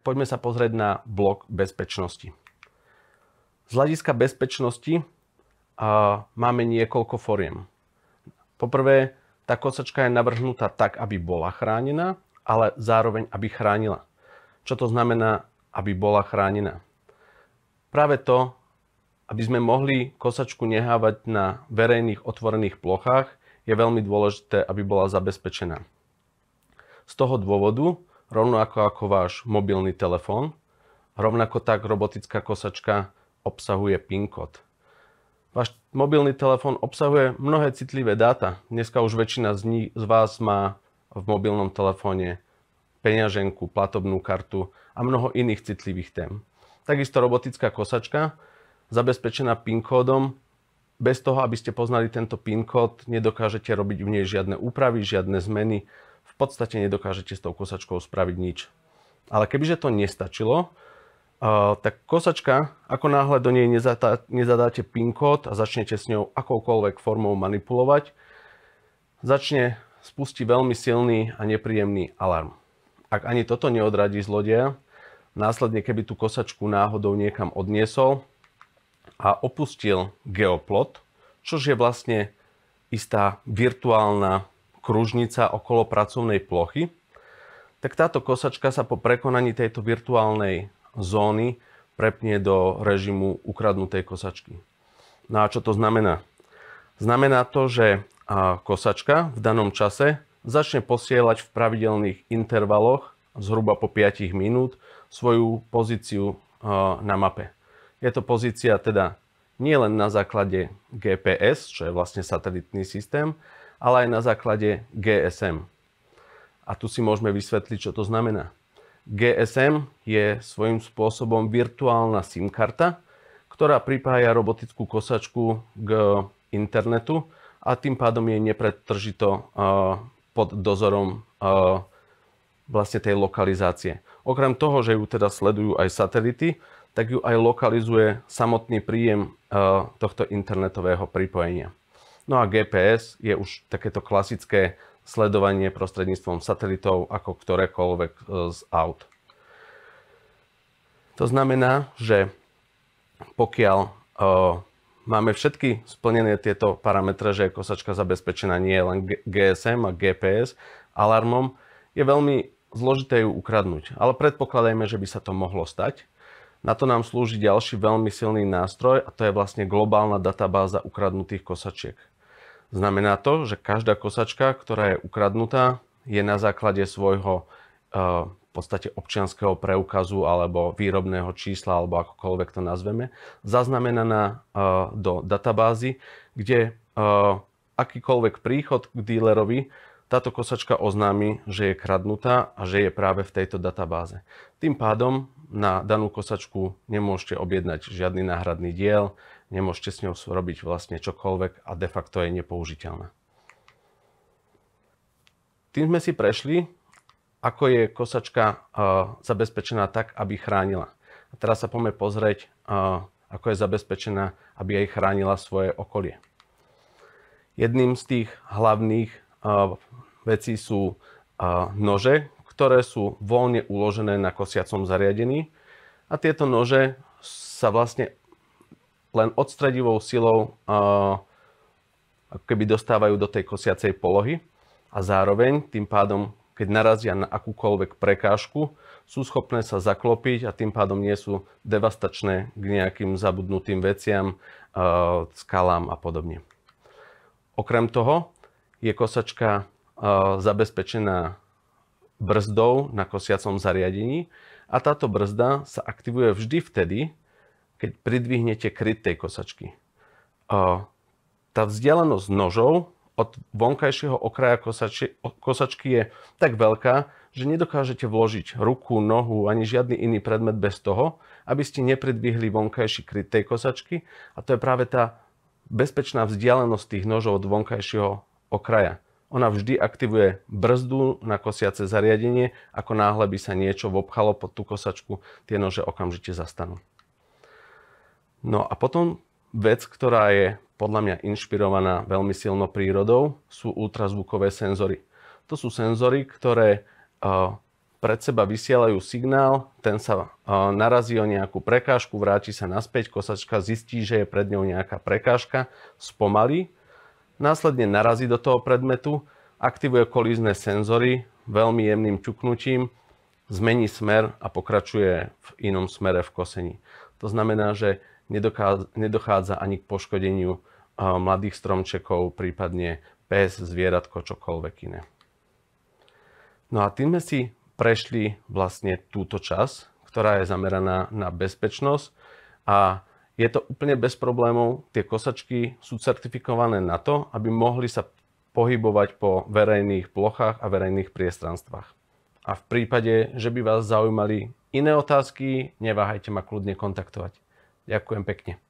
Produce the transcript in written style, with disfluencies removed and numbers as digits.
poďme sa pozrieť na blok bezpečnosti. Z hľadiska bezpečnosti máme niekoľko foriem. Poprvé, tá kosačka je navrhnutá tak, aby bola chránená, ale zároveň, aby chránila. Čo to znamená, aby bola chránená? Práve to, aby sme mohli kosačku nehávať na verejných otvorených plochách, je veľmi dôležité, aby bola zabezpečená. Z toho dôvodu, rovnako ako váš mobilný telefón, rovnako tak robotická kosačka obsahuje PIN kód. Váš mobilný telefón obsahuje mnohé citlivé dáta. Dneska už väčšina z vás má v mobilnom telefóne peňaženku, platobnú kartu a mnoho iných citlivých tém. Takisto robotická kosačka, zabezpečená PIN kódom, bez toho, aby ste poznali tento PIN kód, nedokážete robiť v nej žiadne úpravy, žiadne zmeny. V podstate nedokážete s tou kosačkou spraviť nič. Ale kebyže to nestačilo, tak kosačka, ako náhle do nej nezadáte PIN kód a začnete s ňou akoukoľvek formou manipulovať, začne spustiť veľmi silný a nepríjemný alarm. Ak ani toto neodradí zlodeja, následne keby tú kosačku náhodou niekam odniesol a opustil geoplot, čož je vlastne istá virtuálna kružnica okolo pracovnej plochy, tak táto kosačka sa po prekonaní tejto virtuálnej zóny prepne do režimu ukradnutej kosačky. No a čo to znamená? Znamená to, že kosačka v danom čase začne posielať v pravidelných intervaloch zhruba po 5 minút svoju pozíciu na mape. Je to pozícia teda nie len na základe GPS, čo je vlastne satelitný systém, ale aj na základe GSM. A tu si môžeme vysvetliť, čo to znamená. GSM je svojím spôsobom virtuálna SIM karta, ktorá pripája robotickú kosačku k internetu a tým pádom je nepretržito pod dozorom vlastne tej lokalizácie. Okrem toho, že ju teda sledujú aj satelity, tak ju aj lokalizuje samotný príjem tohto internetového pripojenia. No a GPS je už takéto klasické sledovanie prostredníctvom satelitov ako ktorékoľvek z aut. To znamená, že pokiaľ máme všetky splnené tieto parametre, že je kosačka zabezpečená nie len GSM a GPS alarmom, je veľmi zložité ju ukradnúť. Ale predpokladajme, že by sa to mohlo stať. Na to nám slúži ďalší veľmi silný nástroj a to je vlastne globálna databáza ukradnutých kosačiek. Znamená to, že každá kosačka, ktorá je ukradnutá, je na základe svojho v podstate občianskeho preukazu alebo výrobného čísla, alebo akokoľvek to nazveme, zaznamenaná do databázy, kde akýkoľvek príchod k dílerovi táto kosačka oznámi, že je kradnutá a že je práve v tejto databáze. Tým pádom na danú kosačku nemôžete objednať žiadny náhradný diel, nemôžete s ňou robiť vlastne čokoľvek a de facto je nepoužiteľná. Tým sme si prešli, ako je kosačka zabezpečená tak, aby chránila. A teraz sa poďme pozrieť, ako je zabezpečená, aby aj chránila svoje okolie. Jedným z tých hlavných vecí sú nože, ktoré sú voľne uložené na kosiacom zariadení. A tieto nože sa vlastne len odstredivou silou ako keby dostávajú do tej kosiacej polohy a zároveň tým pádom, keď narazia na akúkoľvek prekážku, sú schopné sa zaklopiť a tým pádom nie sú devastačné k nejakým zabudnutým veciam, skalám a podobne. Okrem toho je kosačka zabezpečená brzdou na kosiacom zariadení a táto brzda sa aktivuje vždy vtedy, keď pridvihnete kryt tej kosačky. Tá vzdialenosť nožov od vonkajšieho okraja kosačky je tak veľká, že nedokážete vložiť ruku, nohu ani žiadny iný predmet bez toho, aby ste nepridvihli vonkajší kryt tej kosačky. A to je práve tá bezpečná vzdialenosť tých nožov od vonkajšieho okraja. Ona vždy aktivuje brzdu na kosiace zariadenie, ako náhle by sa niečo vopchalo pod tú kosačku, tie nože okamžite zastanú. No a potom vec, ktorá je podľa mňa inšpirovaná veľmi silno prírodou, sú ultrazvukové senzory. To sú senzory, ktoré pred seba vysielajú signál, ten sa narazí o nejakú prekážku, vráti sa naspäť, kosačka zistí, že je pred ňou nejaká prekážka, spomalí, následne narazí do toho predmetu, aktivuje kolízne senzory, veľmi jemným ťuknutím, zmení smer a pokračuje v inom smere v kosení. To znamená, že nedochádza ani k poškodeniu mladých stromčekov, prípadne pes, zvieratko, čokoľvek iné. No a tým sme si prešli vlastne túto časť, ktorá je zameraná na bezpečnosť a je to úplne bez problémov. Tie kosačky sú certifikované na to, aby mohli sa pohybovať po verejných plochách a verejných priestranstvách. A v prípade, že by vás zaujímali iné otázky, neváhajte ma kľudne kontaktovať. Ďakujem pekne.